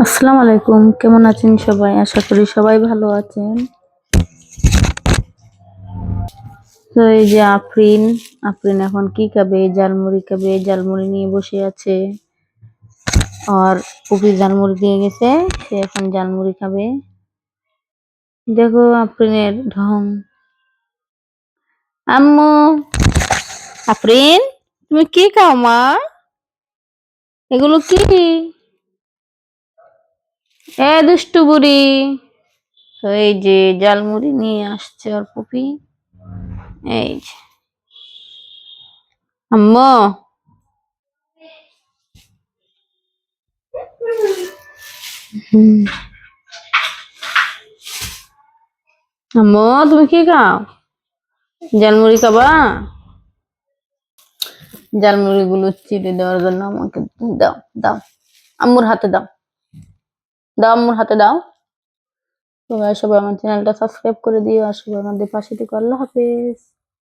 আসসালামু আলাইকুম, কেমন আছেন সবাই? আশা করি সবাই ভালো আছেন। তো এই যে আফরিন আফরিন এখন কি খাবে? ঝালমুড়ি খাবে। ঝালমুড়ি নিয়ে বসে আছে। আর পুপি ঝালমুড়ি দিয়ে গেছে, সে এখন ঝালমুড়ি খাবে। দেখো আফরিনের ঢং। আম্মু, আফরিন তুমি কি খাও মা? এগুলো কি? এ দুষ্টু বুড়ি। তো এই যে ঝালমুড়ি নিয়ে আসছে ওর পুপি। এই যে আম্মু। হুম। আম্মু তুমি কি খাও? ঝালমুড়ি খাবা? ঝালমুড়ি গুলো চিড়ে দেওয়ার জন্য আমাকে দাও। দাও, আম্মুর হাতে দাও। দাও, আম্মুর হাতে দাও। তোমরা সবাই আমার চ্যানেলটা সাবস্ক্রাইব করে দিও আর সবাই আমাদের পাশে থেকো। আল্লাহ হাফেজ।